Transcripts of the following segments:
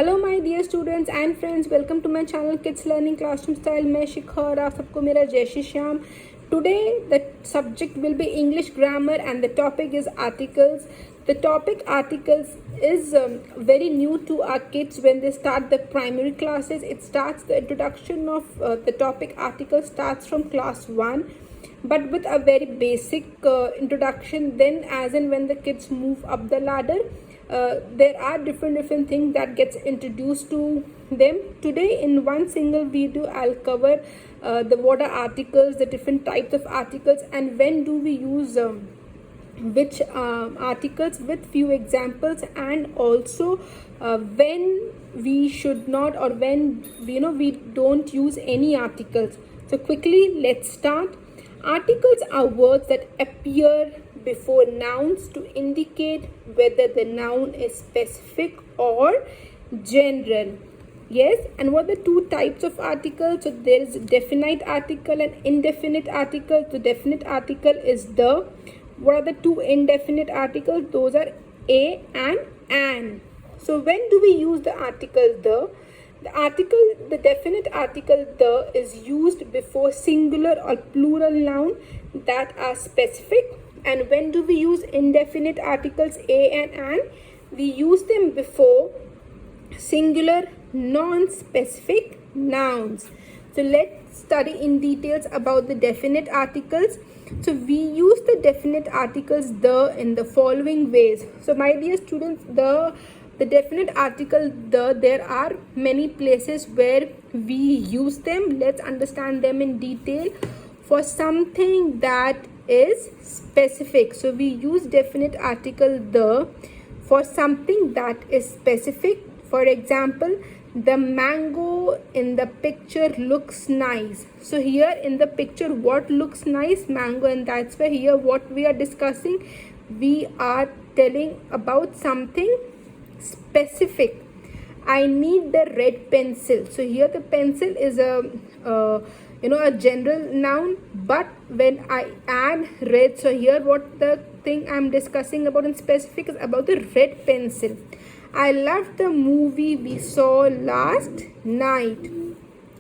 Hello my dear students and friends, welcome to my channel kids learning classroom style. मैं शिखा और आप सबको मेरा जय Shri Shyam. Today the subject will be English grammar and the topic is articles. The topic articles is very new to our kids when they start the primary classes. The introduction of the topic articles starts from class 1, but with a very basic introduction. Then as and when the kids move up the ladder, there are different things that gets introduced to them. Today in one single video I'll cover the what are articles, the different types of articles, and when do we use which articles, with few examples, and also when we should not, or when we don't use any articles. So quickly let's start. Articles are words that appear before nouns to indicate whether the noun is specific or general. Yes, and what are the two types of articles? So there is definite article and indefinite article. The definite article is the. What are the two indefinite articles? Those are a and an. So when do we use the article the? The definite article the is used before singular or plural noun that are specific. And when do we use indefinite articles a and an? We use them before singular non-specific nouns. So let's study in details about the definite articles. So we use the definite articles the in the following ways. So my dear students, the definite article the, there are many places where we use them. Let's understand them in detail. For something that is specific, so we use definite article the for something that is specific. For example, the mango in the picture looks nice. So here in the picture, what looks nice? Mango. And that's why here what we are discussing, we are telling about something specific. I need the red pencil. So here the pencil is a general noun, but when I add red, so here what the thing I'm discussing about in specific is about the red pencil. I loved the movie we saw last night.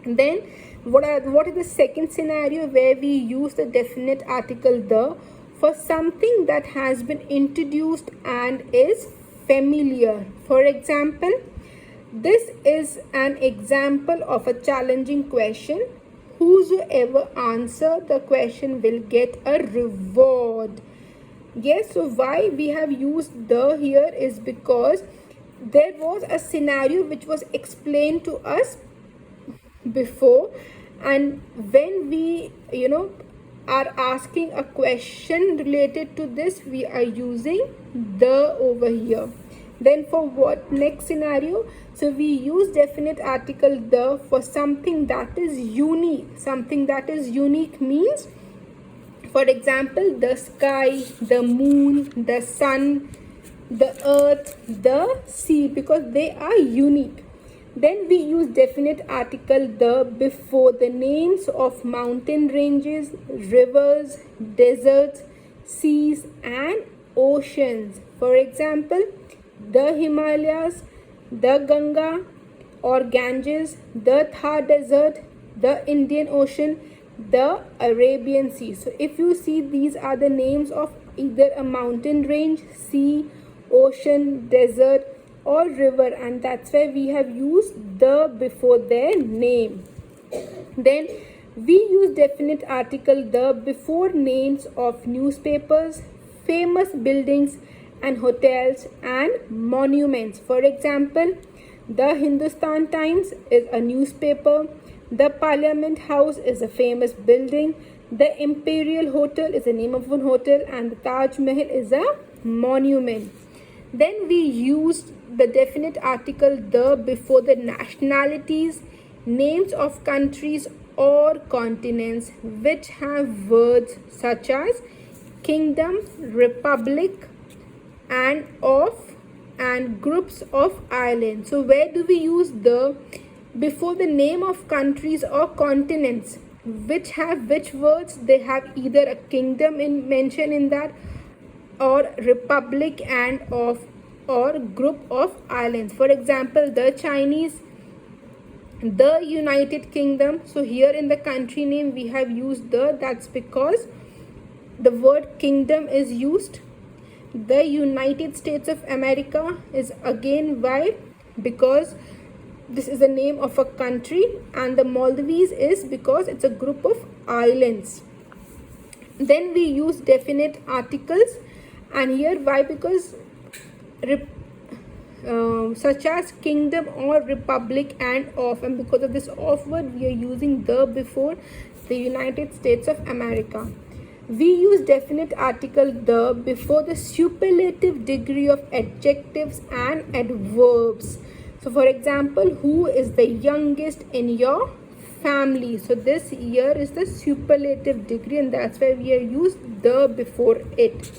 Then what is the second scenario where we use the definite article the for something that has been introduced and is familiar. For example, this is an example of a challenging question. Whosoever answer the question will get a reward. Yes, so why we have used the here is because there was a scenario which was explained to us before, and when we are asking a question related to this, we are using the over here. Then for what next scenario? So we use definite article the for something that is unique. Something that is unique means, for example, the sky, the moon, the sun, the earth, the sea, because they are unique. Then we use definite article the before the names of mountain ranges, rivers, deserts, seas, and oceans. For example, the Himalayas, the Ganga or Ganges, the Thar Desert, the Indian Ocean, the Arabian Sea. So if you see, these are the names of either a mountain range, sea, ocean, desert, or river, and that's why we have used the before their name. Then we use definite article the before names of newspapers, famous buildings and hotels, and monuments. For example, the Hindustan Times is a newspaper, the Parliament House is a famous building, the Imperial Hotel is the name of one hotel, and the Taj Mahal is a monument. Then we use the definite article the before the nationalities, names of countries or continents which have words such as kingdom, republic, and of, and groups of islands. So where do we use the before the name of countries or continents which have which words? They have either a kingdom in mention in that, or republic and of, or group of islands. For example, the Chinese, the United Kingdom. So here in the country name we have used the, that's because the word kingdom is used. The United States of America is again why, because this is the name of a country, and the Maldives is because it's a group of islands. Then we use definite articles, and here why, because such as kingdom or republic and of, and because of this of word we are using the before the United States of America. We use definite article the before the superlative degree of adjectives and adverbs. So for example, who is the youngest in your family? So this here is the superlative degree, and that's why we are used the before it.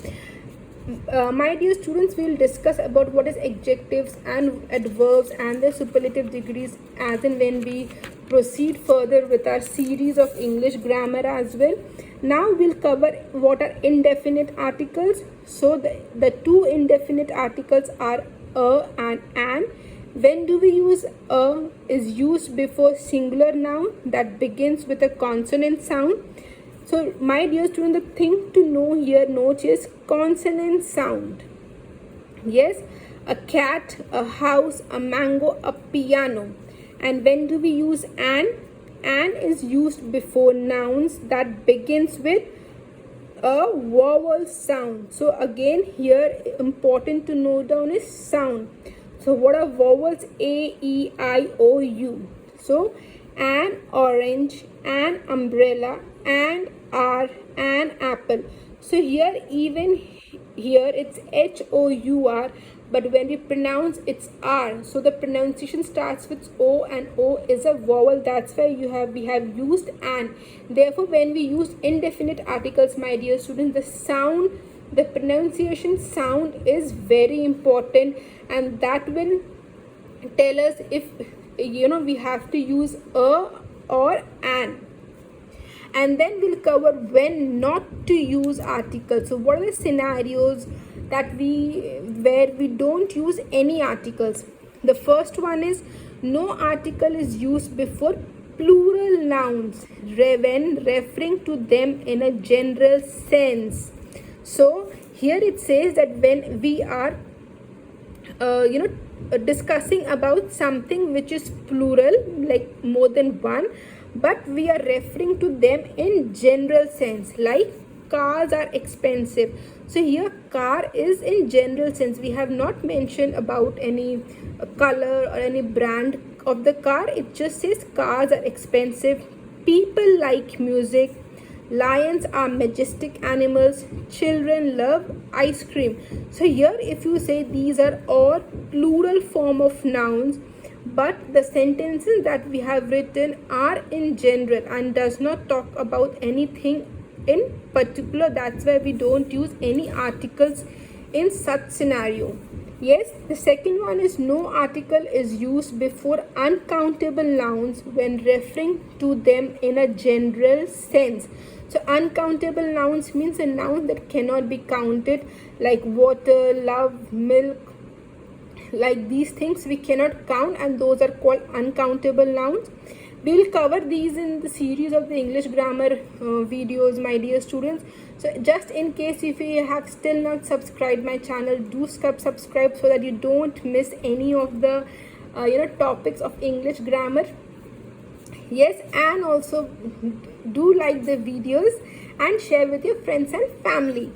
My dear students, we will discuss about what is adjectives and adverbs and their superlative degrees as and when we proceed further with our series of English grammar as well. Now we'll cover what are indefinite articles. So the two indefinite articles are a and an. When do we use a? Is used before singular noun that begins with a consonant sound. So my dear student, the thing to know here, note, is consonant sound. Yes, a cat, a house, a mango, a piano. And when do we use an? An is used before nouns that begins with a vowel sound. So again here important to note down is sound. So what are vowels? A, E, I, O, U. So an orange, an umbrella, and R, an apple. So here even here it's H-O-U-R, but when we pronounce it's R. So the pronunciation starts with O, and O is a vowel. That's why we have used an. Therefore when we use indefinite articles, my dear students, the sound, the pronunciation sound is very important, and that will tell us if we have to use a or an. And then we'll cover when not to use articles. So what are the scenarios that where we don't use any articles? The first one is no article is used before plural nouns when referring to them in a general sense. So here it says that when we are discussing about something which is plural, like more than one, but we are referring to them in general sense, like cars are expensive. So here car is in general sense. We have not mentioned about any color or any brand of the car. It just says cars are expensive. People like music. Lions are majestic animals. Children love ice cream. So here if you say these are all plural form of nouns, but the sentences that we have written are in general and does not talk about anything in particular, that's why we don't use any articles in such scenario. Yes, the second one is no article is used before uncountable nouns when referring to them in a general sense. So uncountable nouns means a noun that cannot be counted, like water, love, milk. Like these things we cannot count, and those are called uncountable nouns. We will cover these in the series of the English grammar videos, my dear students. So just in case if you have still not subscribed my channel, do subscribe so that you don't miss any of the topics of English grammar. Yes, and also do like the videos and share with your friends and family.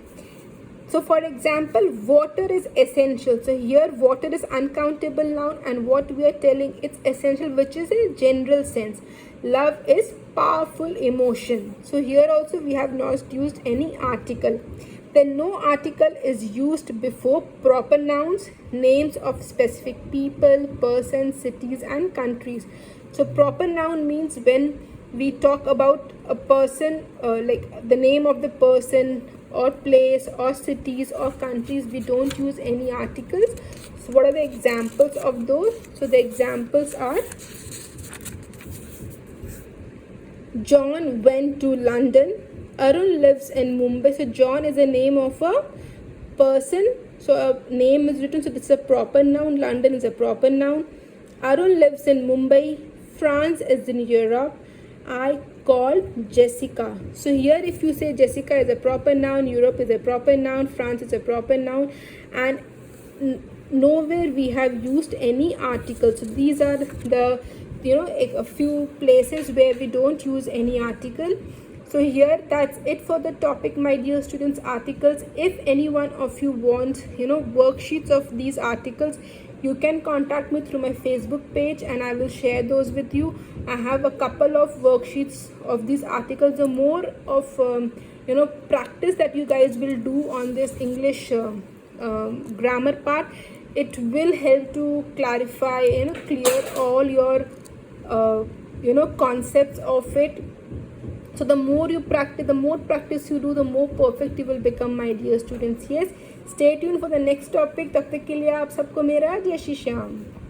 So for example, water is essential. So here water is uncountable noun, and what we are telling, it's essential, which is in general sense. Love is powerful emotion. So here also we have not used any article. Then no article is used before proper nouns, names of specific people, persons, cities and countries. So proper noun means when we talk about a person, like the name of the person or place or cities or countries, we don't use any articles. So what are the examples of those? So the examples are John went to London. Arun lives in Mumbai. So John is the name of a person. So a name is written, so this is a proper noun. London is a proper noun. Arun lives in Mumbai. France is in Europe. I call Jessica. So here if you say Jessica is a proper noun, Europe is a proper noun, France is a proper noun, and nowhere we have used any article. So these are the a few places where we don't use any article. So here that's it for the topic, my dear students, articles. If any one of you wants worksheets of these articles, you can contact me through my Facebook page and I will share those with you. I have a couple of worksheets of these articles. The more of practice that you guys will do on this English grammar part, it will help to clarify, clear all your concepts of it. So the more you practice, the more practice you do, the more perfect you will become, my dear students. Yes, stay tuned for the next topic. तब तक के लिए आप सबको मेरा जय श्री श्याम.